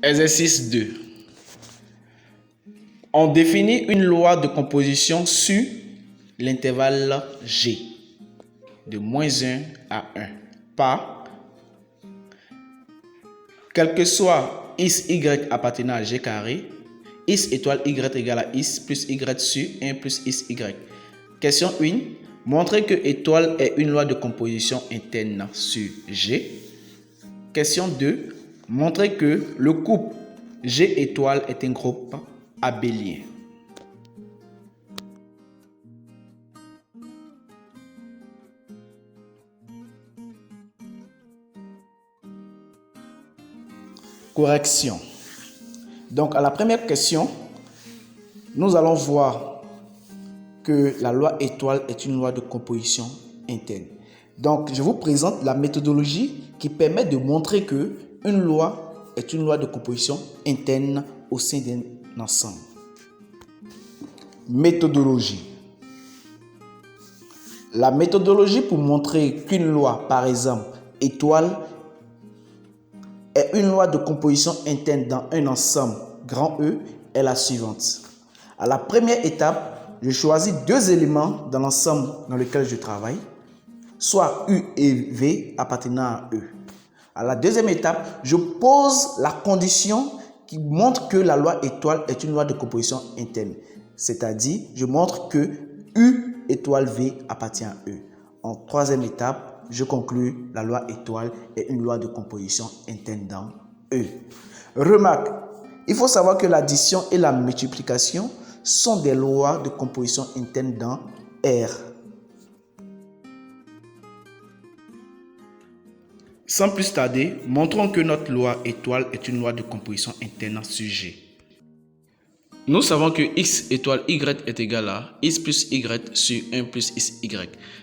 Exercice 2. On définit une loi de composition sur l'intervalle G de -1 à 1 par, quel que soit x, y appartenant à G carré, x étoile y égale à x plus y sur 1 plus xy. Question 1. Montrer que étoile est une loi de composition interne sur G. Question 2. Montrer que le couple G étoile est un groupe abélien. Correction. Donc, à la première question, nous allons voir que la loi étoile est une loi de composition interne. Donc, je vous présente la méthodologie qui permet de montrer que une loi est une loi de composition interne au sein d'un ensemble. Méthodologie. La méthodologie pour montrer qu'une loi, par exemple, étoile, est une loi de composition interne dans un ensemble grand E est la suivante. À la première étape, je choisis deux éléments dans l'ensemble dans lequel je travaille, soit U et V appartenant à E. À la deuxième étape, je pose la condition qui montre que la loi étoile est une loi de composition interne. C'est-à-dire, je montre que U étoile V appartient à E. En troisième étape, je conclus la loi étoile est une loi de composition interne dans E. Remarque, il faut savoir que l'addition et la multiplication sont des lois de composition interne dans R. Sans plus tarder, montrons que notre loi étoile est une loi de composition interne sur G. Nous savons que x étoile y est égal à x plus y sur 1 plus xy.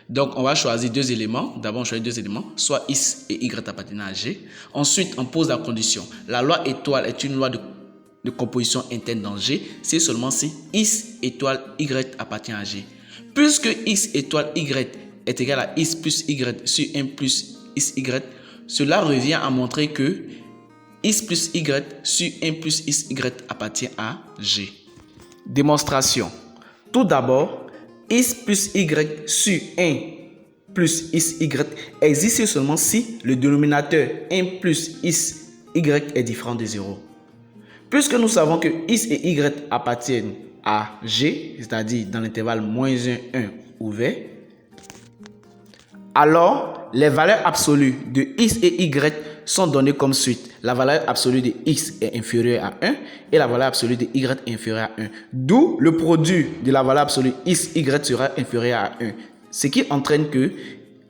Donc, on va choisir deux éléments. D'abord, on choisit deux éléments, soit x et y appartenant à G. Ensuite, on pose la condition. La loi étoile est une loi de composition interne dans G, c'est seulement si x étoile y appartient à G. Puisque x étoile y est égal à x plus y sur 1 plus xy, cela revient à montrer que x plus y sur 1 plus xy appartient à G. Démonstration. Tout d'abord, x plus y sur 1 plus xy existe seulement si le dénominateur 1 plus xy est différent de 0. Puisque nous savons que x et y appartiennent à G, c'est-à-dire dans l'intervalle -1, 1 ou V, alors les valeurs absolues de x et y sont données comme suite. La valeur absolue de x est inférieure à 1 et la valeur absolue de y est inférieure à 1. D'où le produit de la valeur absolue x, y sera inférieur à 1. Ce qui entraîne que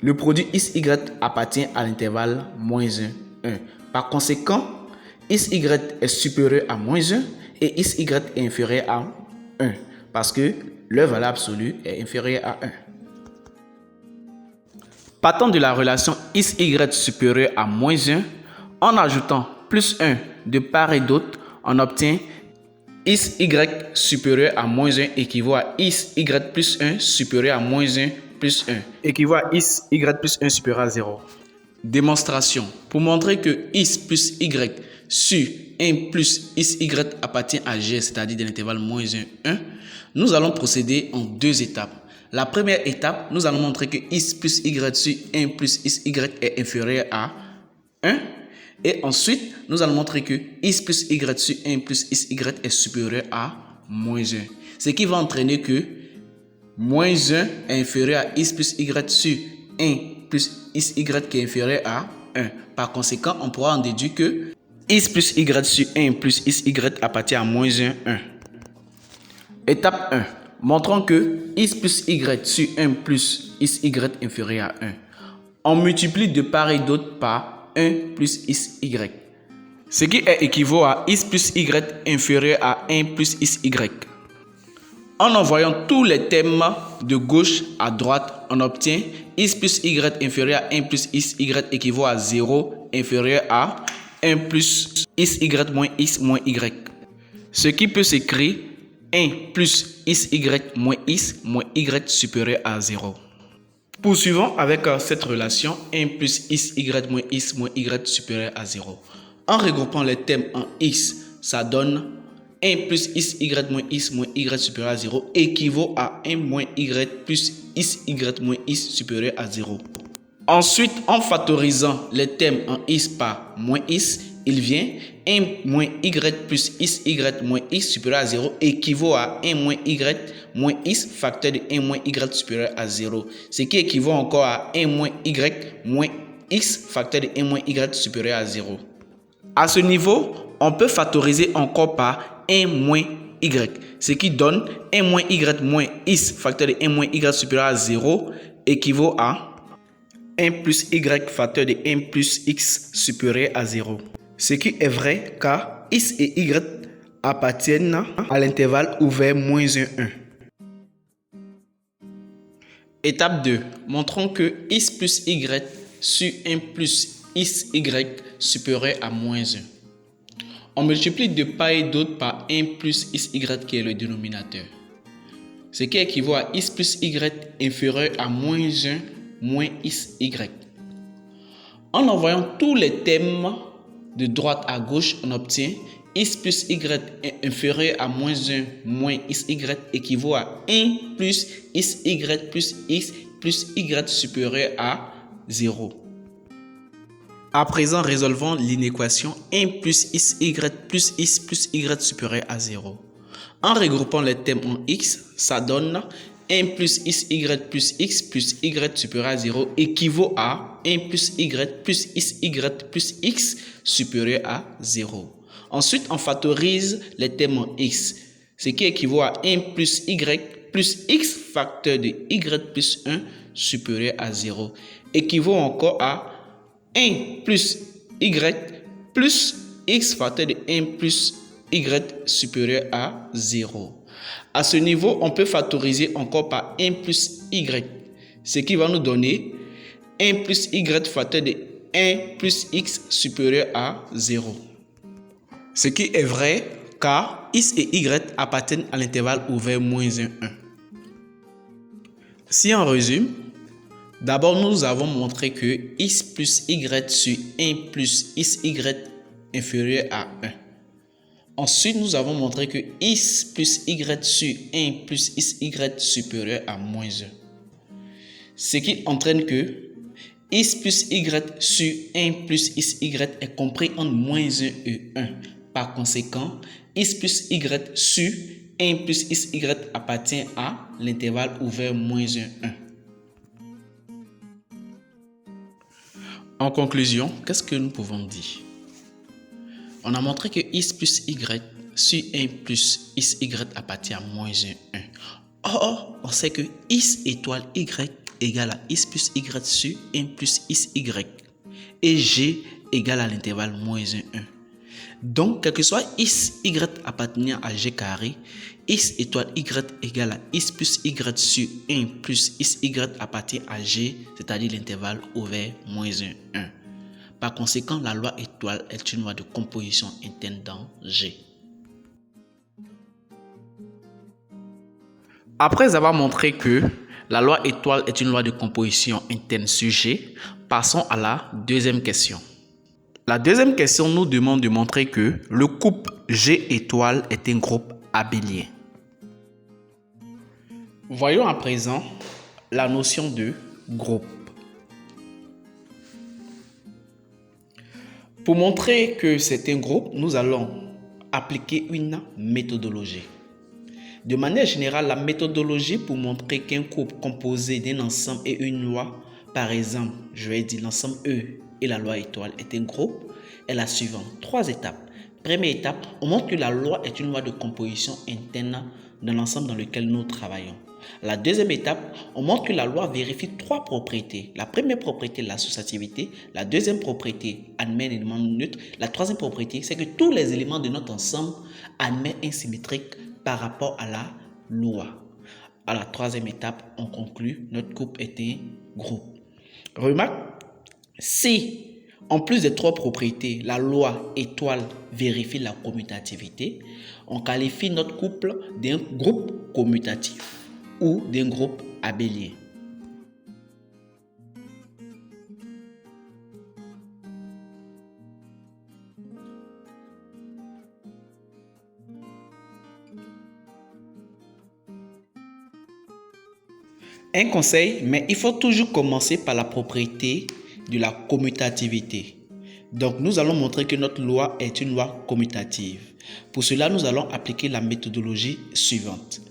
le produit x, y appartient à l'intervalle -1, 1. Par conséquent, x, y est supérieur à -1 et x, y est inférieur à 1 parce que leur valeur absolue est inférieure à 1. Partant de la relation x, y supérieur à -1, en ajoutant plus 1 de part et d'autre, on obtient x, y supérieur à -1 équivaut à x, y plus 1 supérieur à -1 plus 1 équivaut à x, y plus 1 supérieur à 0. Démonstration. Pour montrer que x plus y sur 1 plus xy appartient à G, c'est-à-dire de l'intervalle -1, 1, nous allons procéder en deux étapes. La première étape, nous allons montrer que x plus y sur 1 plus xy est inférieur à 1. Et ensuite, nous allons montrer que x plus y sur 1 plus xy est supérieur à -1. Ce qui va entraîner que -1 est inférieur à x plus y sur 1 plus xy qui est inférieur à 1. Par conséquent, on pourra en déduire que x plus y sur 1 plus xy appartient à -1, 1. Étape 1. Montrons que x plus y sur 1 plus xy est inférieur à 1. On multiplie de part et d'autre par 1 plus xy. Ce qui équivaut à x plus y inférieur à 1 plus xy. En envoyant tous les termes de gauche à droite, on obtient x plus y inférieur à 1 plus xy équivaut à 0 inférieur à 1 plus xy moins x moins y. Ce qui peut s'écrire 1 plus xy moins x moins y supérieur à 0. Poursuivons avec cette relation 1 plus xy moins x moins y supérieur à 0. En regroupant les thèmes en X, ça donne 1 plus XY moins X moins Y supérieur à 0 équivaut à 1 moins Y plus XY moins X supérieur à 0. Ensuite, en factorisant les thèmes en X par moins X, il vient 1 moins Y plus XY moins X supérieur à 0 équivaut à 1 moins Y moins X facteur de 1 moins Y supérieur à 0. Ce qui équivaut encore à 1 moins Y moins X facteur de 1 moins Y supérieur à 0. À ce niveau, on peut factoriser encore par 1 moins Y, ce qui donne 1 moins Y moins X facteur de 1 moins Y supérieur à 0 équivaut à 1 plus Y facteur de 1 plus X supérieur à 0. Ce qui est vrai car X et Y appartiennent à l'intervalle ouvert moins 1, 1. Étape 2. Montrons que X plus Y sur 1 plus XY supérieur à moins 1. On multiplie de part et d'autre par 1 plus XY qui est le dénominateur. Ce qui équivaut à X plus Y inférieur à moins 1 moins XY. En envoyant tous les thèmes de droite à gauche, on obtient X plus Y inférieur à moins 1 moins XY équivaut à 1 plus XY plus X plus Y supérieur à 0. À présent, résolvons l'inéquation 1 plus XY plus X plus Y supérieur à 0. En regroupant les thèmes en X, ça donne 1 plus XY plus X plus Y supérieur à 0 équivaut à 1 plus Y plus XY plus X supérieur à 0. Ensuite, on factorise les thèmes en X, ce qui équivaut à 1 plus Y plus X facteur de Y plus 1 supérieur à 0 équivaut encore à 1 plus Y plus X facteur de 1 plus Y supérieur à 0. À ce niveau, on peut factoriser encore par 1 plus Y, ce qui va nous donner 1 plus Y facteur de 1 plus X supérieur à 0. Ce qui est vrai car X et Y appartiennent à l'intervalle ouvert moins 1, 1. Si on résume, d'abord nous avons montré que X plus Y sur 1 plus XY inférieur à 1. Ensuite, nous avons montré que X plus Y sur 1 plus XY supérieur à moins 1. Ce qui entraîne que X plus Y sur 1 plus XY est compris entre moins 1 et 1. Par conséquent, X plus Y sur 1 plus XY appartient à l'intervalle ouvert moins 1, 1. En conclusion, qu'est-ce que nous pouvons dire? On a montré que X plus Y sur 1 plus XY appartient à moins 1, 1. Or, on sait que X étoile Y égale à X plus Y sur 1 plus XY et G égale à l'intervalle moins 1, 1. Donc, quel que soit X, Y appartenant à G carré, X étoile Y égale à X plus Y sur 1 plus XY appartient à G, c'est-à-dire l'intervalle ouvert moins 1, 1. Par conséquent, la loi étoile est une loi de composition interne dans G. Après avoir montré que la loi étoile est une loi de composition interne sur G, passons à la deuxième question. La deuxième question nous demande de montrer que le couple G étoile est un groupe abélien. Voyons à présent la notion de groupe. Pour montrer que c'est un groupe, nous allons appliquer une méthodologie. De manière générale, la méthodologie pour montrer qu'un groupe composé d'un ensemble et une loi, par exemple, je vais dire l'ensemble E et la loi étoile est un groupe, est la suivante. 3 étapes. Première étape, on montre que la loi est une loi de composition interne dans l'ensemble dans lequel nous travaillons. La deuxième étape, on montre que la loi vérifie 3 propriétés. La première propriété, l'associativité. La deuxième propriété, admet un élément neutre. La troisième propriété, c'est que tous les éléments de notre ensemble admettent un symétrique par rapport à la loi. À la troisième étape, on conclut, notre groupe est un groupe. Remarque, si en plus des 3 propriétés, la loi étoile vérifie la commutativité, on qualifie notre couple d'un groupe commutatif ou d'un groupe abélien. Un conseil, mais il faut toujours commencer par la propriété de la commutativité. Donc, nous allons montrer que notre loi est une loi commutative. Pour cela, nous allons appliquer la méthodologie suivante.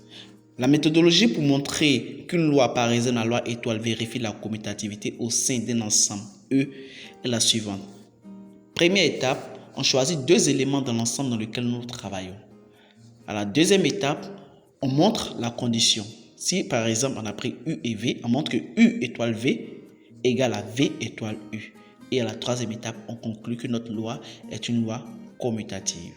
La méthodologie pour montrer qu'une loi, par exemple la loi étoile, vérifie la commutativité au sein d'un ensemble E est la suivante. Première étape, on choisit deux éléments dans l'ensemble dans lequel nous travaillons. À la deuxième étape, on montre la condition. Si par exemple on a pris U et V, on montre que U étoile V égale à V étoile U. Et à la troisième étape, on conclut que notre loi est une loi commutative.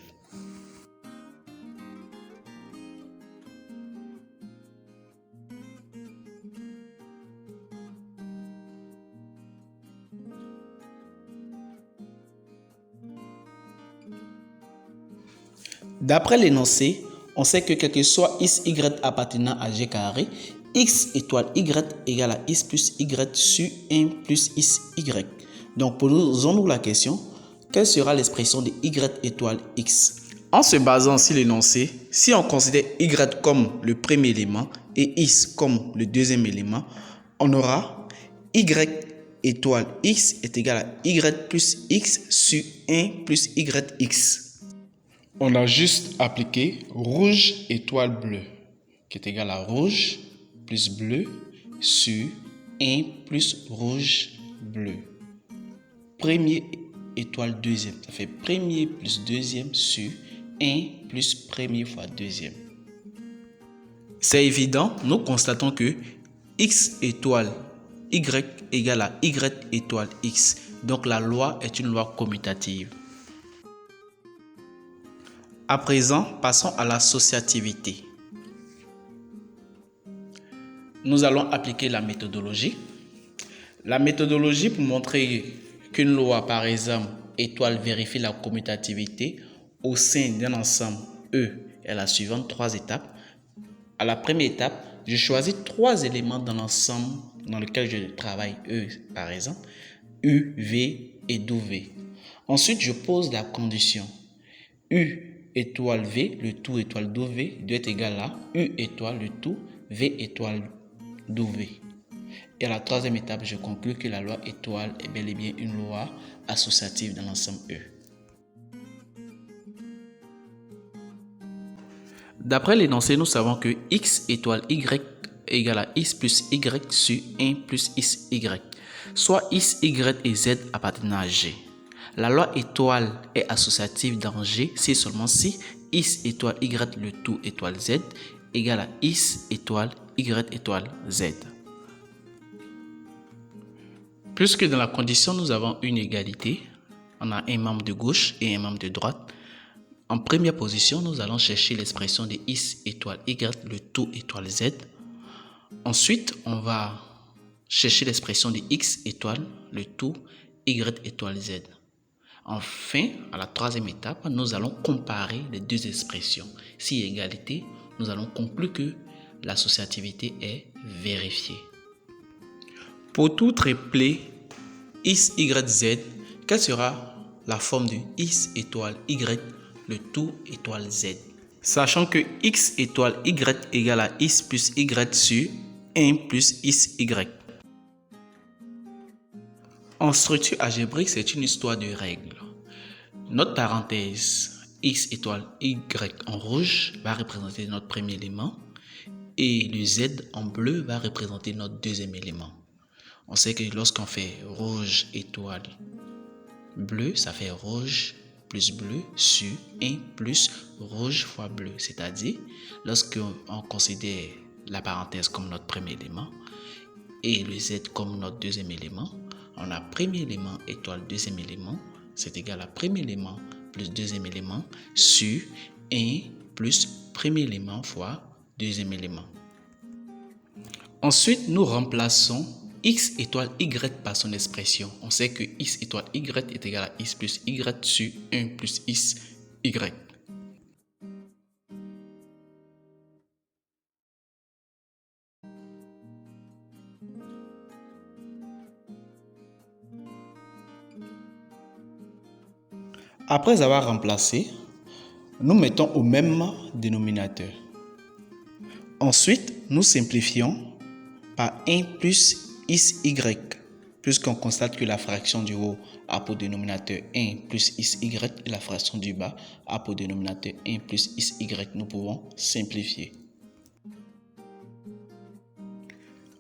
D'après l'énoncé, on sait que quel que soit x, y appartenant à g carré, x étoile y égale à x plus y sur 1 plus x, y. Donc, posons-nous la question, quelle sera l'expression de y étoile x? En se basant sur l'énoncé, si on considère y comme le premier élément et x comme le deuxième élément, on aura y étoile x est égal à y plus x sur 1 plus yx. On a juste appliqué rouge étoile bleu, qui est égal à rouge plus bleu sur 1 plus rouge bleu. Premier étoile deuxième, ça fait premier plus deuxième sur 1 plus premier fois deuxième. C'est évident, nous constatons que x étoile y égale à y étoile x. Donc la loi est une loi commutative. À présent, passons à l'associativité. Nous allons appliquer la méthodologie. La méthodologie pour montrer qu'une loi, par exemple, étoile vérifie la commutativité au sein d'un ensemble E est la suivante, 3 étapes. À la première étape, je choisis 3 éléments dans l'ensemble dans lequel je travaille E, par exemple, U, V et W. Ensuite, je pose la condition U étoile V, le tout étoile W doit être égal à U étoile le tout V étoile W. Et à la troisième étape, je conclus que la loi étoile est bel et bien une loi associative dans l'ensemble E. D'après l'énoncé, nous savons que x étoile y égale à x plus y sur 1 plus xy, soit x, y et z appartenant à G. La loi étoile est associative dans G si seulement si x étoile y le tout étoile z égale à x étoile y étoile z. Puisque dans la condition nous avons une égalité, on a un membre de gauche et un membre de droite. En première position, nous allons chercher l'expression de x étoile y le tout étoile z. Ensuite, on va chercher l'expression de x étoile le tout y étoile z. Enfin, à la troisième étape, nous allons comparer les deux expressions. Si égalité, nous allons conclure que l'associativité est vérifiée. Pour tout triplet x, y, z, quelle sera la forme de x étoile y le tout étoile z? Sachant que x étoile y égale à x plus y sur 1 plus xy. En structure algébrique, c'est une histoire de règles. Notre parenthèse x étoile y en rouge va représenter notre premier élément et le z en bleu va représenter notre deuxième élément. On sait que lorsqu'on fait rouge étoile bleu, ça fait rouge plus bleu sur 1 plus rouge fois bleu. C'est-à-dire, lorsqu'on considère la parenthèse comme notre premier élément et le z comme notre deuxième élément, on a premier élément étoile deuxième élément, c'est égal à premier élément plus deuxième élément sur 1 plus premier élément fois deuxième élément. Ensuite, nous remplaçons x étoile y par son expression. On sait que x étoile y est égal à x plus y sur 1 plus xy. Après avoir remplacé, nous mettons au même dénominateur. Ensuite, nous simplifions par 1 plus xy, puisqu'on constate que la fraction du haut a pour dénominateur 1 plus xy et la fraction du bas a pour dénominateur 1 plus xy. Nous pouvons simplifier.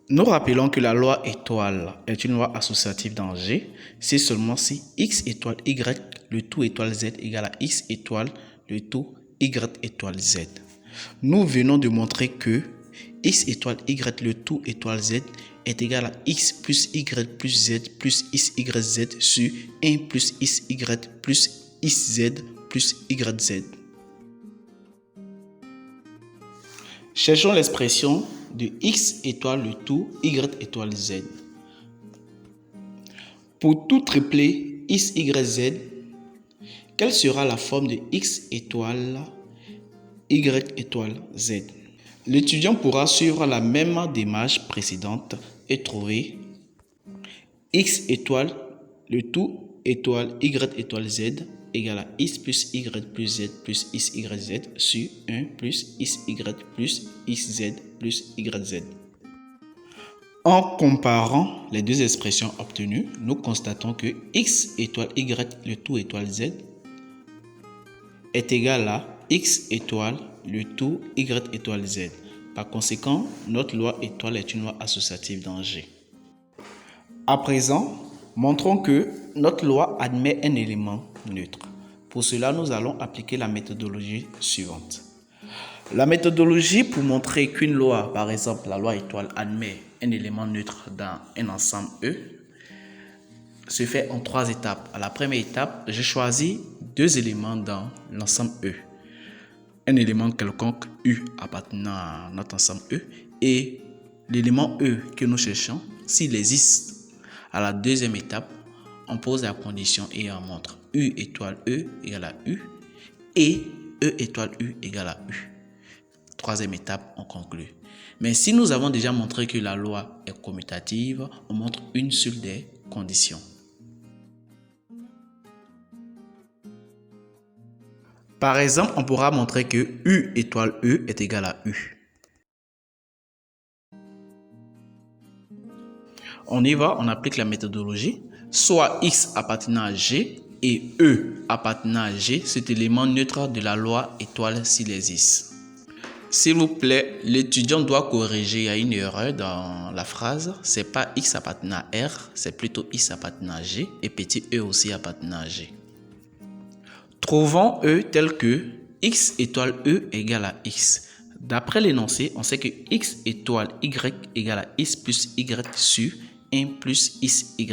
Nous rappelons que la loi étoile est une loi associative dans G, c'est seulement si x étoile y, le tout étoile z égale à x étoile, le tout y étoile z. Nous venons de montrer que x étoile y, le tout étoile z est égal à x plus y plus z plus xyz sur 1 plus xy plus xz plus yz. Cherchons l'expression de x étoile le tout y étoile z. Pour tout triplet x, y, z, quelle sera la forme de x étoile y étoile z? L'étudiant pourra suivre la même démarche précédente et trouver x étoile le tout étoile y étoile z égale à x plus y plus z plus xyz sur 1 plus xy plus xz plus yz. En comparant les deux expressions obtenues, nous constatons que x étoile y le tout étoile z est égal à x étoile le tout y étoile z. Par conséquent, notre loi étoile est une loi associative dans G. À présent, montrons que notre loi admet un élément neutre. Pour cela, nous allons appliquer la méthodologie suivante. La méthodologie pour montrer qu'une loi, par exemple la loi étoile, admet un élément neutre dans un ensemble E, se fait en 3 étapes. À la première étape, je choisis 2 éléments dans l'ensemble E. Un élément quelconque U appartenant à notre ensemble E et l'élément E que nous cherchons, s'il existe. À la deuxième étape, on pose la condition et on montre U étoile E égale à U et E étoile U égale à U. Troisième étape, on conclut. Mais si nous avons déjà montré que la loi est commutative, on montre une seule des conditions. Par exemple, on pourra montrer que U étoile E est égal à U. On y va, on applique la méthodologie. Soit X appartenant à G et E appartenant à G, cet élément neutre de la loi étoile s'il existe. S'il vous plaît, l'étudiant doit corriger, il y a une erreur dans la phrase. C'est pas X appartenant à R, c'est plutôt X appartenant à G et petit E aussi appartenant à G. Trouvons E tel que X étoile E égale à X. D'après l'énoncé, on sait que X étoile Y égale à X plus Y sur 1 plus XY.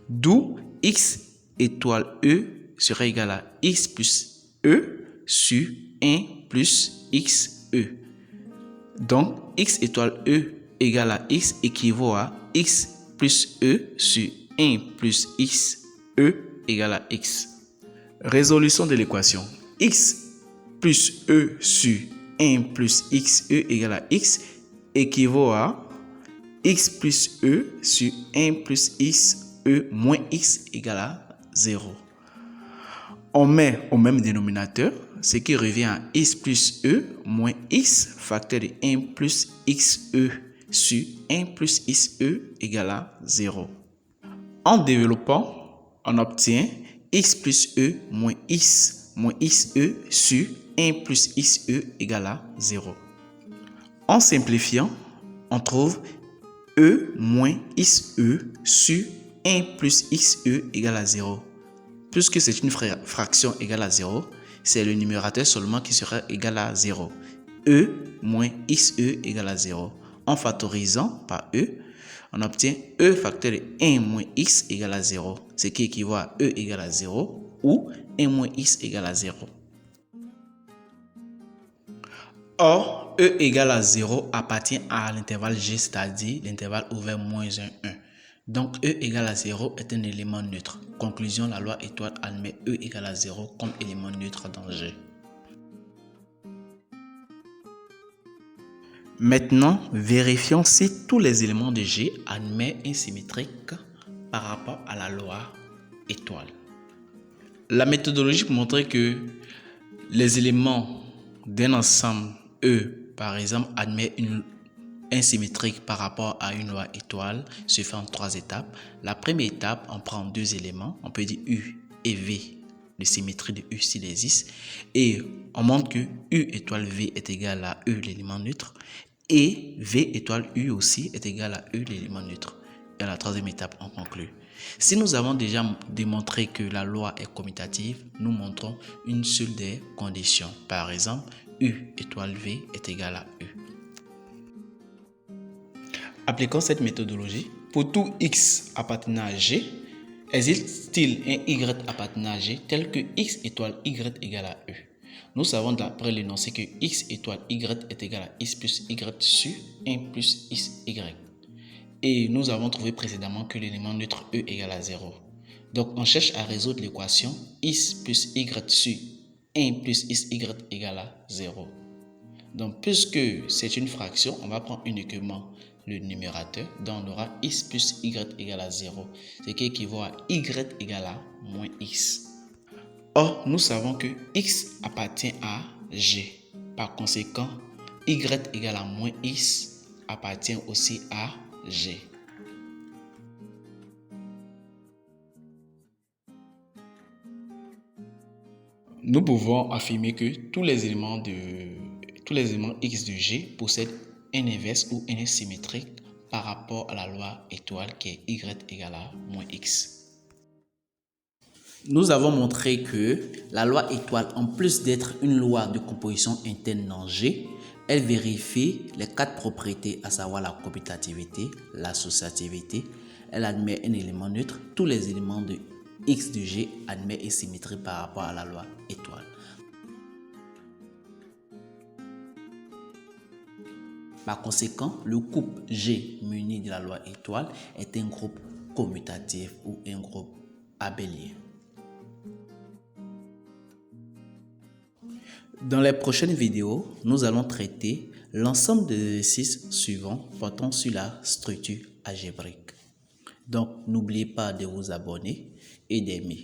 D'où X étoile E serait égal à X plus E sur 1 plus XE. Donc, X étoile E égale à X équivaut à X plus E sur 1 plus XE égale à X. Résolution de l'équation. X plus E sur 1 plus XE égale à X équivaut à X plus E sur 1 plus XE moins X égale à 0. On met au même dénominateur, ce qui revient à X plus E moins X facteur de 1 plus XE sur 1 plus XE égale à 0. En développant, on obtient X plus E moins XE sur 1 plus XE égale à 0. En simplifiant, on trouve E moins XE sur 1 plus XE égale à 0. Puisque c'est une fraction égale à 0, c'est le numérateur seulement qui sera égal à 0. E moins XE égale à 0. En factorisant par E, on obtient E facteur de 1 moins X égale à 0, ce qui équivaut à E égale à 0 ou 1 moins X égale à 0. Or, E égale à 0 appartient à l'intervalle G, c'est-à-dire l'intervalle ouvert moins 1, 1. Donc, E égale à 0 est un élément neutre. Conclusion, la loi étoile admet E égale à 0 comme élément neutre dans G. Maintenant, vérifions si tous les éléments de G admettent un symétrique par rapport à la loi étoile. La méthodologie pour montrer que les éléments d'un ensemble E, par exemple, admettent insymétrique par rapport à une loi étoile se fait en 3 étapes. La première étape, on prend 2 éléments, on peut dire U et V, de symétrie de U s'il existe, et on montre que U étoile V est égal à E, l'élément neutre, et V étoile U aussi est égal à E, l'élément neutre. Et à la troisième étape, on conclut. Si nous avons déjà démontré que la loi est commutative, nous montrons une seule des conditions. Par exemple, U étoile V est égal à U. Appliquons cette méthodologie. Pour tout X appartenant à G, existe-t-il un Y appartenant à G tel que X étoile Y égale à E? Nous savons d'après l'énoncé que X étoile Y est égal à X plus Y sur 1 plus XY. Et nous avons trouvé précédemment que l'élément neutre E égale à 0. Donc on cherche à résoudre l'équation X plus Y sur 1 plus XY égale à 0. Donc puisque c'est une fraction, on va prendre uniquement le numérateur. Donc on aura X plus Y égale à 0. Ce qui équivaut à Y égale à moins X. Or, nous savons que X appartient à G. Par conséquent, Y égale à moins X appartient aussi à G. Nous pouvons affirmer que tous les éléments X de G possèdent un inverse ou un symétrique par rapport à la loi étoile qui est Y égale à moins X. Nous avons montré que la loi étoile, en plus d'être une loi de composition interne dans G, elle vérifie les 4 propriétés, à savoir la commutativité, l'associativité. Elle admet un élément neutre. Tous les éléments de X de G admettent une symétrie par rapport à la loi étoile. Par conséquent, le couple G muni de la loi étoile est un groupe commutatif ou un groupe abélien. Dans les prochaines vidéos, nous allons traiter l'ensemble des exercices suivants portant sur la structure algébrique. Donc, n'oubliez pas de vous abonner et d'aimer.